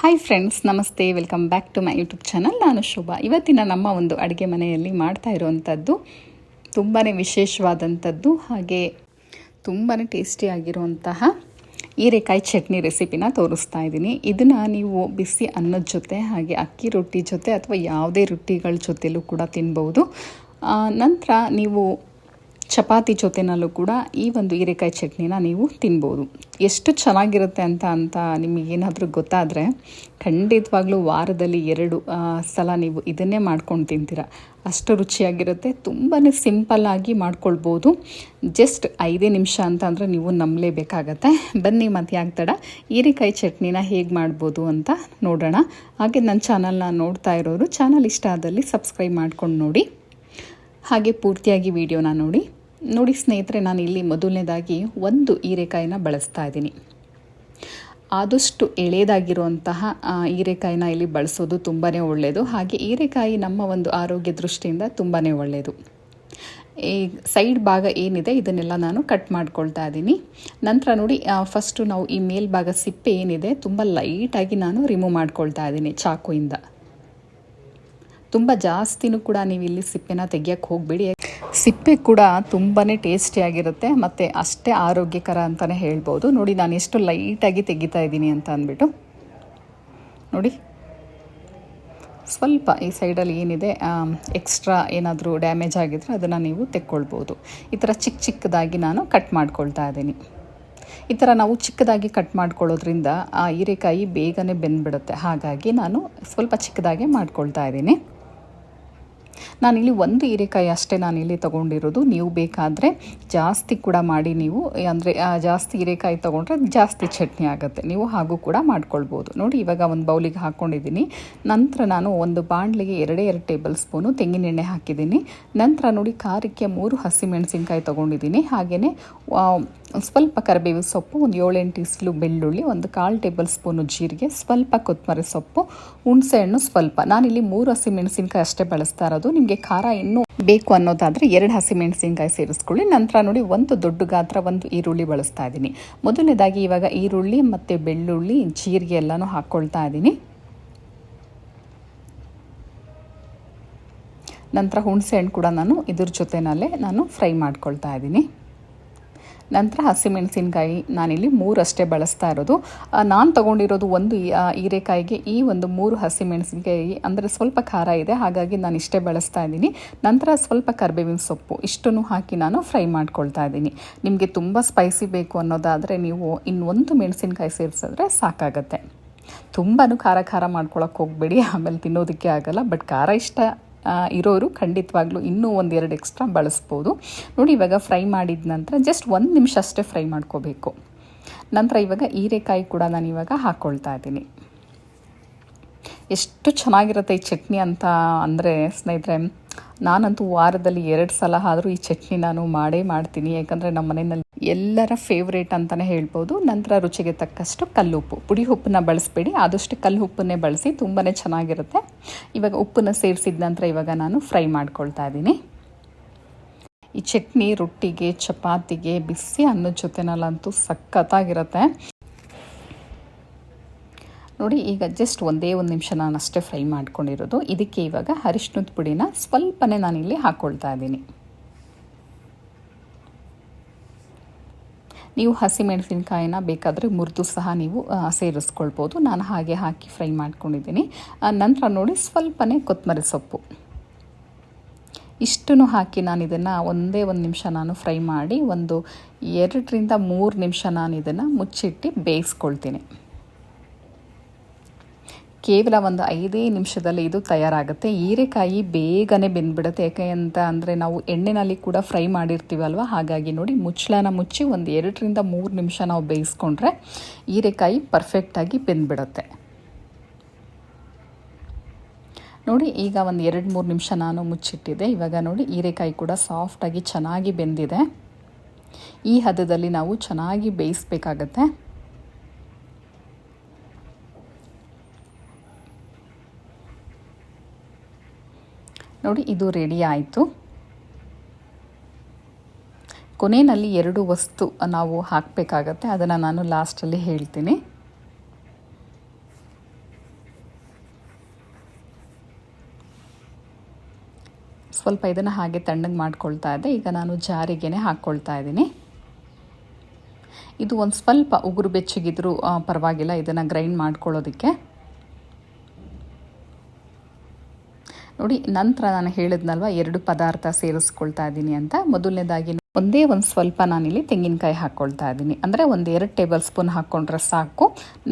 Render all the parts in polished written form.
Hi friends, ನಮಸ್ತೆ. Welcome back to my YouTube channel. ನಾನು ಶೋಭಾ. ಇವತ್ತಿನ ನಮ್ಮ ಒಂದು ಅಡುಗೆ ಮನೆಯಲ್ಲಿ ಮಾಡ್ತಾ ಇರುವಂಥದ್ದು ತುಂಬಾ ವಿಶೇಷವಾದಂಥದ್ದು, ಹಾಗೆ ತುಂಬಾ ಟೇಸ್ಟಿಯಾಗಿರುವಂತಹ ಹೀರೆಕಾಯಿ ಚಟ್ನಿ ರೆಸಿಪಿನ ತೋರಿಸ್ತಾ ಇದ್ದೀನಿ. ಇದನ್ನು ನೀವು ಬಿಸಿ ಅನ್ನದ ಜೊತೆ, ಹಾಗೆ ಅಕ್ಕಿ ರೊಟ್ಟಿ ಜೊತೆ ಅಥವಾ ಯಾವುದೇ ರೊಟ್ಟಿಗಳ ಜೊತೆಲೂ ಕೂಡ ತಿನ್ಬೋದು. ನಂತರ ನೀವು ಚಪಾತಿ ಜೊತೆನಲ್ಲೂ ಕೂಡ ಈ ಒಂದು ಹೀರೆಕಾಯಿ ಚಟ್ನಿನ ನೀವು ತಿನ್ಬೋದು. ಎಷ್ಟು ಚೆನ್ನಾಗಿರುತ್ತೆ ಅಂತ ನಿಮಗೇನಾದರೂ ಗೊತ್ತಾದರೆ ಖಂಡಿತವಾಗ್ಲೂ ವಾರದಲ್ಲಿ 2 ಸಲ ನೀವು ಇದನ್ನೇ ಮಾಡ್ಕೊಂಡು ತಿಂತೀರ. ಅಷ್ಟು ರುಚಿಯಾಗಿರುತ್ತೆ. ತುಂಬಾ ಸಿಂಪಲ್ಲಾಗಿ ಮಾಡ್ಕೊಳ್ಬೋದು. ಜಸ್ಟ್ 5 ನಿಮಿಷ ಅಂದರೆ ನೀವು ನಂಬಲೇಬೇಕಾಗತ್ತೆ. ಬನ್ನಿ ಮತ್ತೆ ಆಗ್ತಡ ಹೀರೆಕಾಯಿ ಚಟ್ನಿನ ಹೇಗೆ ಮಾಡ್ಬೋದು ಅಂತ ನೋಡೋಣ. ಹಾಗೆ ನನ್ನ ಚಾನಲ್ನ ನೋಡ್ತಾ ಇರೋರು ಚಾನಲ್ ಇಷ್ಟ ಆದಲ್ಲಿ ಸಬ್ಸ್ಕ್ರೈಬ್ ಮಾಡ್ಕೊಂಡು ನೋಡಿ, ಹಾಗೆ ಪೂರ್ತಿಯಾಗಿ ವಿಡಿಯೋನ ನೋಡಿ ಸ್ನೇಹಿತರೆ. ನಾನು ಇಲ್ಲಿ ಮೊದಲನೇದಾಗಿ ಒಂದು ಹೀರೆಕಾಯಿನ ಬಳಸ್ತಾ ಇದ್ದೀನಿ. ಆದಷ್ಟು ಎಳೆದಾಗಿರುವಂತಹ ಹೀರೆಕಾಯಿನ ಇಲ್ಲಿ ಬಳಸೋದು ತುಂಬಾ ಒಳ್ಳೆಯದು. ಹಾಗೆ ಹೀರೆಕಾಯಿ ನಮ್ಮ ಒಂದು ಆರೋಗ್ಯ ದೃಷ್ಟಿಯಿಂದ ತುಂಬಾ ಒಳ್ಳೆಯದು. ಈ ಸೈಡ್ ಭಾಗ ಏನಿದೆ ಇದನ್ನೆಲ್ಲ ನಾನು ಕಟ್ ಮಾಡ್ಕೊಳ್ತಾ ಇದ್ದೀನಿ. ನಂತರ ನೋಡಿ, ಫಸ್ಟು ನಾವು ಈ ಮೇಲ್ಭಾಗ ಸಿಪ್ಪೆ ಏನಿದೆ ತುಂಬ ಲೈಟಾಗಿ ನಾನು ರಿಮೂವ್ ಮಾಡ್ಕೊಳ್ತಾ ಇದ್ದೀನಿ ಚಾಕುಯಿಂದ. ತುಂಬ ಜಾಸ್ತಿನೂ ಕೂಡ ನೀವು ಇಲ್ಲಿ ಸಿಪ್ಪೆನ ತೆಗಿಯೋಕ್ಕೆ ಹೋಗಬೇಡಿ. ಸಿಪ್ಪೆ ಕೂಡ ತುಂಬಾ ಟೇಸ್ಟಿಯಾಗಿರುತ್ತೆ ಮತ್ತು ಅಷ್ಟೇ ಆರೋಗ್ಯಕರ ಅಂತಲೇ ಹೇಳ್ಬೋದು. ನೋಡಿ ನಾನು ಎಷ್ಟು ಲೈಟಾಗಿ ತೆಗಿತಾ ಇದ್ದೀನಿ ಅಂತ ಅಂದ್ಬಿಟ್ಟು. ನೋಡಿ, ಸ್ವಲ್ಪ ಈ ಸೈಡಲ್ಲಿ ಏನಿದೆ ಎಕ್ಸ್ಟ್ರಾ ಏನಾದರೂ ಡ್ಯಾಮೇಜ್ ಆಗಿದ್ರೆ ಅದನ್ನು ನೀವು ತೆಕ್ಕೊಳ್ಬೋದು. ಈ ಥರ ಚಿಕ್ಕದಾಗಿ ನಾನು ಕಟ್ ಮಾಡ್ಕೊಳ್ತಾ ಇದ್ದೀನಿ. ಈ ಥರ ನಾವು ಚಿಕ್ಕದಾಗಿ ಕಟ್ ಮಾಡ್ಕೊಳ್ಳೋದ್ರಿಂದ ಆ ಹೀರೆಕಾಯಿ ಬೇಗನೆ ಬೆಂದ್ಬಿಡುತ್ತೆ. ಹಾಗಾಗಿ ನಾನು ಸ್ವಲ್ಪ ಚಿಕ್ಕದಾಗಿ ಮಾಡ್ಕೊಳ್ತಾ ಇದ್ದೀನಿ. ನಾನಿಲ್ಲಿ ಒಂದು ಹೀರೆಕಾಯಿ ಅಷ್ಟೇ ನಾನಿಲ್ಲಿ ತೊಗೊಂಡಿರೋದು. ನೀವು ಬೇಕಾದರೆ ಜಾಸ್ತಿ ಕೂಡ ಮಾಡಿ, ನೀವು ಅಂದರೆ ಜಾಸ್ತಿ ಹೀರೆಕಾಯಿ ತೊಗೊಂಡ್ರೆ ಜಾಸ್ತಿ ಚಟ್ನಿ ಆಗುತ್ತೆ. ನೀವು ಹಾಗೂ ಕೂಡ ಮಾಡ್ಕೊಳ್ಬೋದು. ನೋಡಿ, ಇವಾಗ ಒಂದು ಬೌಲಿಗೆ ಹಾಕ್ಕೊಂಡಿದ್ದೀನಿ. ನಂತರ ನಾನು ಒಂದು ಬಾಣಲಿಗೆ 2 ಟೇಬಲ್ ಸ್ಪೂನು ತೆಂಗಿನೆಣ್ಣೆ ಹಾಕಿದ್ದೀನಿ. ನಂತರ ನೋಡಿ, ಖಾರಕ್ಕೆ 3 ಹಸಿಮೆಣಸಿನ್ಕಾಯಿ ತೊಗೊಂಡಿದ್ದೀನಿ. ಹಾಗೆಯೇ ಸ್ವಲ್ಪ ಕರಿಬೇವು ಸೊಪ್ಪು, ಒಂದು 7-8 ಇಸ್ಲು ಬೆಳ್ಳುಳ್ಳಿ, ಒಂದು 1/4 ಟೇಬಲ್ ಸ್ಪೂನು ಜೀರಿಗೆ, ಸ್ವಲ್ಪ ಕೊತ್ತಂಬರಿ ಸೊಪ್ಪು, ಹುಣಸೆಹಣ್ಣು ಸ್ವಲ್ಪ. ನಾನಿಲ್ಲಿ 3 ಹಸಿಮೆಣಸಿನ್ಕಾಯಿ ಅಷ್ಟೇ ಬಳಸ್ತಾ ಇರೋದು. ನಿಮಗೆ ಖಾರ ಇನ್ನೂ ಬೇಕು ಅನ್ನೋದಾದರೆ 2 ಹಸಿಮೆಣಸಿನ್ಕಾಯಿ ಸೇರಿಸ್ಕೊಳ್ಳಿ. ನಂತರ ನೋಡಿ, ಒಂದು ದೊಡ್ಡ ಗಾತ್ರ ಒಂದು ಈರುಳ್ಳಿ ಬಳಸ್ತಾ ಇದ್ದೀನಿ. ಮೊದಲನೇದಾಗಿ ಇವಾಗ ಈರುಳ್ಳಿ ಮತ್ತು ಬೆಳ್ಳುಳ್ಳಿ, ಜೀರಿಗೆ ಎಲ್ಲನೂ ಹಾಕ್ಕೊಳ್ತಾ ಇದ್ದೀನಿ. ನಂತರ ಹುಣಸೆಹಣ್ಣು ಕೂಡ ಇದ್ರ ಜೊತೆನಲ್ಲೇ ನಾನು ಫ್ರೈ ಮಾಡ್ಕೊಳ್ತಾ ಇದ್ದೀನಿ. ನಂತರ ಹಸಿಮೆಣಸಿನ್ಕಾಯಿ ನಾನಿಲ್ಲಿ 3 ಅಷ್ಟೇ ಬಳಸ್ತಾ ಇರೋದು. ನಾನು ತೊಗೊಂಡಿರೋದು ಒಂದು ಹೀರೆಕಾಯಿಗೆ ಈ ಒಂದು 3 ಹಸಿಮೆಣಸಿನ್ಕಾಯಿ ಅಂದರೆ ಸ್ವಲ್ಪ ಖಾರ ಇದೆ, ಹಾಗಾಗಿ ನಾನು ಇಷ್ಟೇ ಬಳಸ್ತಾ ಇದ್ದೀನಿ. ನಂತರ ಸ್ವಲ್ಪ ಕರಿಬೇವಿನ ಸೊಪ್ಪು ಇಷ್ಟನ್ನು ಹಾಕಿ ನಾನು ಫ್ರೈ ಮಾಡ್ಕೊಳ್ತಾ ಇದ್ದೀನಿ. ನಿಮಗೆ ತುಂಬ ಸ್ಪೈಸಿ ಬೇಕು ಅನ್ನೋದಾದರೆ ನೀವು ಇನ್ನೊಂದು ಮೆಣಸಿನ್ಕಾಯಿ ಸೇರಿಸಿದ್ರೆ ಸಾಕಾಗತ್ತೆ. ತುಂಬಾ ಖಾರ ಮಾಡ್ಕೊಳಕ್ಕೆ ಹೋಗಬೇಡಿ, ಆಮೇಲೆ ತಿನ್ನೋದಕ್ಕೆ ಆಗಲ್ಲ. ಬಟ್ ಖಾರ ಇಷ್ಟ ಇರೋರು ಖಂಡಿತವಾಗ್ಲೂ ಇನ್ನೂ 1-2 ಎಕ್ಸ್ಟ್ರಾ ಬಳಸ್ಬೋದು. ನೋಡಿ, ಇವಾಗ ಫ್ರೈ ಮಾಡಿದ ನಂತರ ಜಸ್ಟ್ 1 ನಿಮಿಷ ಅಷ್ಟೇ ಫ್ರೈ ಮಾಡ್ಕೋಬೇಕು. ನಂತರ ಇವಾಗ ಹೀರೆಕಾಯಿ ಕೂಡ ನಾನು ಇವಾಗ ಹಾಕ್ಕೊಳ್ತಾ ಇದ್ದೀನಿ. ಎಷ್ಟು ಚೆನ್ನಾಗಿರುತ್ತೆ ಈ ಚಟ್ನಿ ಅಂತ ಅಂದರೆ ಸ್ನೇಹಿತರೆ, ನಾನಂತೂ ವಾರದಲ್ಲಿ 2 ಸಲ ಆದರೂ ಈ ಚಟ್ನಿ ನಾನು ಮಾಡ್ತೀನಿ. ಯಾಕಂದರೆ ನಮ್ಮ ಮನೆಯಲ್ಲಿ ಎಲ್ಲರ ಫೇವ್ರೇಟ್ ಅಂತಲೇ ಹೇಳ್ಬೋದು. ನಂತರ ರುಚಿಗೆ ತಕ್ಕಷ್ಟು ಕಲ್ಲುಪ್ಪು, ಪುಡಿ ಉಪ್ಪನ್ನ ಬಳಸಬೇಡಿ, ಆದಷ್ಟು ಕಲ್ಲು ಉಪ್ಪನ್ನೇ ಬಳಸಿ, ತುಂಬಾ ಚೆನ್ನಾಗಿರುತ್ತೆ. ಇವಾಗ ಉಪ್ಪನ್ನು ಸೇರಿಸಿದ ನಂತರ ಇವಾಗ ನಾನು ಫ್ರೈ ಮಾಡ್ಕೊಳ್ತಾ ಇದ್ದೀನಿ. ಈ ಚಟ್ನಿ ರೊಟ್ಟಿಗೆ, ಚಪಾತಿಗೆ, ಬಿಸಿ ಅನ್ನದ ಜೊತೆನಲ್ಲಂತೂ ಸಖತ್ತಾಗಿರುತ್ತೆ. ನೋಡಿ, ಈಗ ಜಸ್ಟ್ ಒಂದೇ 1 ನಿಮಿಷ ನಾನು ಅಷ್ಟೇ ಫ್ರೈ ಮಾಡ್ಕೊಂಡಿರೋದು. ಇದಕ್ಕೆ ಇವಾಗ ಅರಿಶಿನದ ಪುಡಿನ ಸ್ವಲ್ಪನೇ ನಾನಿಲ್ಲಿ ಹಾಕ್ಕೊಳ್ತಾ ಇದ್ದೀನಿ. ನೀವು ಹಸಿಮೆಣಸಿನ್ಕಾಯಿನ ಬೇಕಾದರೆ ಮುರಿದು ಸಹ ನೀವು ಸೇರಿಸ್ಕೊಳ್ಬೋದು. ನಾನು ಹಾಗೆ ಹಾಕಿ ಫ್ರೈ ಮಾಡ್ಕೊಂಡಿದ್ದೀನಿ. ನಂತರ ನೋಡಿ, ಸ್ವಲ್ಪನೇ ಕೊತ್ತಂಬರಿ ಸೊಪ್ಪು ಇಷ್ಟನ್ನು ಹಾಕಿ ನಾನು ಇದನ್ನು ಒಂದೇ 1 ನಿಮಿಷ ನಾನು ಫ್ರೈ ಮಾಡಿ, ಒಂದು 2-3 ನಿಮಿಷ ನಾನು ಇದನ್ನು ಮುಚ್ಚಿಟ್ಟು ಬೇಯಿಸ್ಕೊಳ್ತೀನಿ. ಕೇವಲ ಒಂದು 5 ನಿಮಿಷದಲ್ಲಿ ಇದು ತಯಾರಾಗುತ್ತೆ. ಹೀರೆಕಾಯಿ ಬೇಗನೆ ಬೆಂದ್ಬಿಡುತ್ತೆ. ಯಾಕೆ ಅಂತ ಅಂದರೆ ನಾವು ಎಣ್ಣೆನಲ್ಲಿ ಕೂಡ ಫ್ರೈ ಮಾಡಿರ್ತೀವಲ್ವ, ಹಾಗಾಗಿ ನೋಡಿ, ಮುಚ್ಚಳನ ಮುಚ್ಚಿ ಒಂದು 2-3 ನಿಮಿಷ ನಾವು ಬೇಯಿಸ್ಕೊಂಡ್ರೆ ಹೀರೆಕಾಯಿ ಪರ್ಫೆಕ್ಟಾಗಿ ಬೆಂದ್ಬಿಡುತ್ತೆ. ನೋಡಿ, ಈಗ ಒಂದು 2-3 ನಿಮಿಷ ನಾನು ಮುಚ್ಚಿಟ್ಟಿದ್ದೆ. ಇವಾಗ ನೋಡಿ, ಹೀರೆಕಾಯಿ ಕೂಡ ಸಾಫ್ಟಾಗಿ ಚೆನ್ನಾಗಿ ಬೆಂದಿದೆ. ಈ ಹದದಲ್ಲಿ ನಾವು ಚೆನ್ನಾಗಿ ಬೇಯಿಸಬೇಕಾಗತ್ತೆ. ನೋಡಿ, ಇದು ರೆಡಿ ಆಯಿತು. ಕೊನೆಯಲ್ಲಿ 2 ವಸ್ತು ನಾವು ಹಾಕಬೇಕಾಗತ್ತೆ, ಅದನ್ನು ನಾನು ಲಾಸ್ಟಲ್ಲಿ ಹೇಳ್ತೀನಿ. ಸ್ವಲ್ಪ ಇದನ್ನು ಹಾಗೆ ತಣ್ಣಗೆ ಮಾಡ್ಕೊಳ್ತಾ ಇದ್ದೆ. ಈಗ ನಾನು ಜಾರಿಗೆನೆ ಹಾಕ್ಕೊಳ್ತಾ ಇದ್ದೀನಿ. ಇದು ಒಂದು ಸ್ವಲ್ಪ ಉಗುರು ಬೆಚ್ಚಗಿದ್ರೂ ಪರವಾಗಿಲ್ಲ ಇದನ್ನು ಗ್ರೈಂಡ್ ಮಾಡ್ಕೊಳ್ಳೋದಕ್ಕೆ. ನೋಡಿ, ನಂತರ ನಾನು ಹೇಳಿದ್ನಲ್ವ 2 ಪದಾರ್ಥ ಸೇರಿಸ್ಕೊಳ್ತಾ ಇದ್ದೀನಿ ಅಂತ. ಮೊದಲನೇದಾಗಿ ಒಂದೇ ಒಂದು ಸ್ವಲ್ಪ ನಾನಿಲ್ಲಿ ತೆಂಗಿನಕಾಯಿ ಹಾಕ್ಕೊಳ್ತಾ ಇದ್ದೀನಿ. ಅಂದರೆ ಒಂದು 2 ಟೇಬಲ್ ಸ್ಪೂನ್ ಹಾಕ್ಕೊಂಡ್ರೆ ಸಾಕು.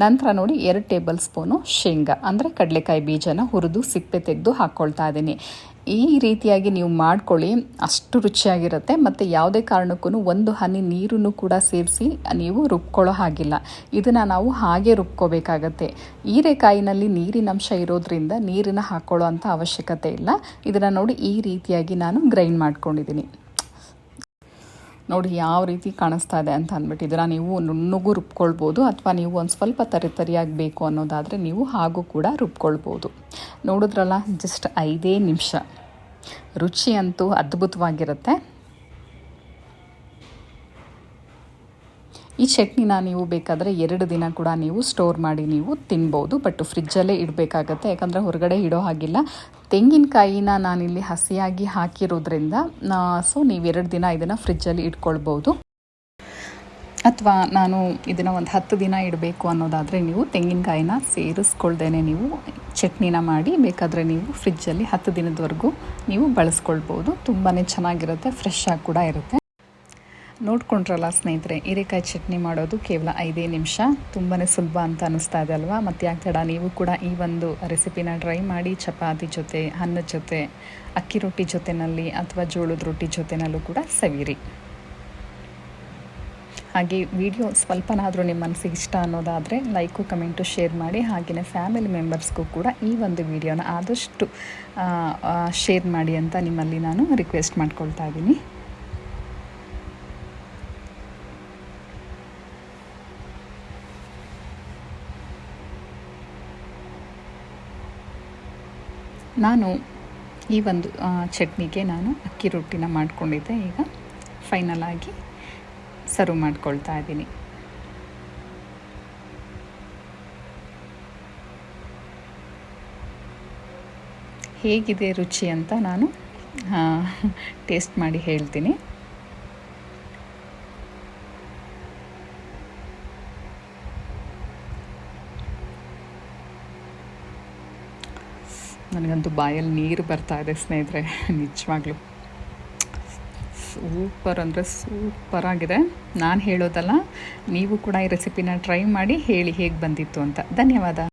ನಂತರ ನೋಡಿ 2 ಟೇಬಲ್ ಸ್ಪೂನು ಶೇಂಗಾ ಅಂದರೆ ಕಡಲೆಕಾಯಿ ಬೀಜನ ಹುರಿದು ಸಿಪ್ಪೆ ತೆಗೆದು ಹಾಕ್ಕೊಳ್ತಾ ಇದ್ದೀನಿ. ಈ ರೀತಿಯಾಗಿ ನೀವು ಮಾಡ್ಕೊಳ್ಳಿ, ಅಷ್ಟು ರುಚಿಯಾಗಿರುತ್ತೆ. ಮತ್ತು ಯಾವುದೇ ಕಾರಣಕ್ಕೂ ಒಂದು ಹನಿ ನೀರನ್ನು ಕೂಡ ಸೇರಿಸಿ ನೀವು ರುಬ್ಕೊಳ್ಳೋ ಹಾಗಿಲ್ಲ. ಇದನ್ನು ನಾವು ಹಾಗೆ ರುಬ್ಕೋಬೇಕಾಗತ್ತೆ. ಹೀರೆಕಾಯಿನಲ್ಲಿ ನೀರಿನಂಶ ಇರೋದ್ರಿಂದ ನೀರನ್ನು ಹಾಕ್ಕೊಳ್ಳೋ ಅಂಥ ಅವಶ್ಯಕತೆ ಇಲ್ಲ. ಇದನ್ನು ನೋಡಿ ಈ ರೀತಿಯಾಗಿ ನಾನು ಗ್ರೈಂಡ್ ಮಾಡ್ಕೊಂಡಿದ್ದೀನಿ. ನೋಡಿ ಯಾವ ರೀತಿ ಕಾಣಿಸ್ತಾ ಇದೆ ಅಂತ ಅಂದ್ಬಿಟ್ಟು. ಇದನ್ನು ನೀವು ನುಣ್ಣಗೂ ರುಬ್ಕೊಳ್ಬೋದು, ಅಥವಾ ನೀವು ಒಂದು ಸ್ವಲ್ಪ ತರಿಯಾಗಿ ಬೇಕು ಅನ್ನೋದಾದರೆ ನೀವು ಹಾಗೂ ಕೂಡ ರುಬ್ಕೊಳ್ಬೋದು. ನೋಡಿದ್ರಲ್ಲ, ಜಸ್ಟ್ 5 ನಿಮಿಷ. ರುಚಿ ಅಂತೂ ಅದ್ಭುತವಾಗಿರುತ್ತೆ. ಈ ಚಟ್ನಿನ ನೀವು ಬೇಕಾದರೆ 2 ದಿನ ಕೂಡ ನೀವು ಸ್ಟೋರ್ ಮಾಡಿ ನೀವು ತಿನ್ಬೋದು. ಬಟ್ ಫ್ರಿಜ್ಜಲ್ಲೇ ಇಡಬೇಕಾಗತ್ತೆ, ಯಾಕಂದರೆ ಹೊರಗಡೆ ಇಡೋ ಹಾಗಿಲ್ಲ. ತೆಂಗಿನಕಾಯಿನ ನಾನಿಲ್ಲಿ ಹಸಿಯಾಗಿ ಹಾಕಿರೋದ್ರಿಂದ ಸೊ ನೀವು 2 ದಿನ ಇದನ್ನು ಫ್ರಿಜ್ಜಲ್ಲಿ ಇಟ್ಕೊಳ್ಬೋದು. ಅಥವಾ ನಾನು ಇದನ್ನು ಒಂದು 10 ದಿನ ಇಡಬೇಕು ಅನ್ನೋದಾದರೆ ನೀವು ತೆಂಗಿನಕಾಯಿನ ಸೇರಿಸ್ಕೊಳ್ದೇನೆ ನೀವು ಚಟ್ನಿನ ಮಾಡಿ ಬೇಕಾದರೆ ನೀವು ಫ್ರಿಜ್ಜಲ್ಲಿ 10 ದಿನದವರೆಗೂ ನೀವು ಬಳಸ್ಕೊಳ್ಬೋದು. ತುಂಬಾ ಚೆನ್ನಾಗಿರುತ್ತೆ, ಫ್ರೆಶ್ ಆಗಿ ಕೂಡ ಇರುತ್ತೆ. ನೋಡ್ಕೊಂಡ್ರಲ್ಲ ಸ್ನೇಹಿತರೆ, ಹೀರೆಕಾಯಿ ಚಟ್ನಿ ಮಾಡೋದು ಕೇವಲ 5 ನಿಮಿಷ. ತುಂಬಾ ಸುಲಭ ಅಂತ ಅನ್ನಿಸ್ತಾ ಇದೆ ಅಲ್ವಾ? ಮತ್ತು ಯಾಕೆ ತಡ, ನೀವು ಕೂಡ ಈ ಒಂದು ರೆಸಿಪಿನ ಟ್ರೈ ಮಾಡಿ. ಚಪಾತಿ ಜೊತೆ, ಅನ್ನದ ಜೊತೆ, ಅಕ್ಕಿ ರೊಟ್ಟಿ ಜೊತೆಯಲ್ಲಿ ಅಥವಾ ಜೋಳದ ರೊಟ್ಟಿ ಜೊತೆನಲ್ಲೂ ಕೂಡ ಸವಿರಿ. ಹಾಗೆ ವಿಡಿಯೋ ಸ್ವಲ್ಪನಾದರೂ ನಿಮ್ಮ ಮನಸ್ಸಿಗೆ ಇಷ್ಟ ಅನ್ನೋದಾದರೆ ಲೈಕು, ಕಮೆಂಟು, ಶೇರ್ ಮಾಡಿ. ಹಾಗೆಯೇ ಫ್ಯಾಮಿಲಿ ಮೆಂಬರ್ಸ್ಗೂ ಕೂಡ ಈ ಒಂದು ವಿಡಿಯೋನ ಆದಷ್ಟು ಶೇರ್ ಮಾಡಿ ಅಂತ ನಿಮ್ಮಲ್ಲಿ ನಾನು ರಿಕ್ವೆಸ್ಟ್ ಮಾಡ್ಕೊಳ್ತಾ ಇದ್ದೀನಿ. ನಾನು ಈ ಒಂದು ಚಟ್ನಿಗೆ ನಾನು ಅಕ್ಕಿ ರೊಟ್ಟಿನ ಮಾಡ್ಕೊಂಡಿದ್ದೆ. ಈಗ ಫೈನಲ್ ಆಗಿ ಸರ್ವ್ ಮಾಡ್ಕೊಳ್ತಾ ಇದ್ದೀನಿ. ಹೇಗಿದೆ ರುಚಿ ಅಂತ ನಾನು ಟೇಸ್ಟ್ ಮಾಡಿ ಹೇಳ್ತೀನಿ. ನನಗಂತೂ ಬಾಯಲ್ಲಿ ನೀರು ಬರ್ತಾ ಇದೆ ಸ್ನೇಹಿತರೆ, ನಿಜವಾಗ್ಲೂ ಸೂಪರ್ ಅಂದರೆ ಸೂಪರಾಗಿದೆ. ನಾನು ಹೇಳೋದಲ್ಲ, ನೀವು ಕೂಡ ಈ ರೆಸಿಪಿನ ಟ್ರೈ ಮಾಡಿ ಹೇಳಿ ಹೇಗೆ ಬಂದಿತ್ತು ಅಂತ. ಧನ್ಯವಾದ.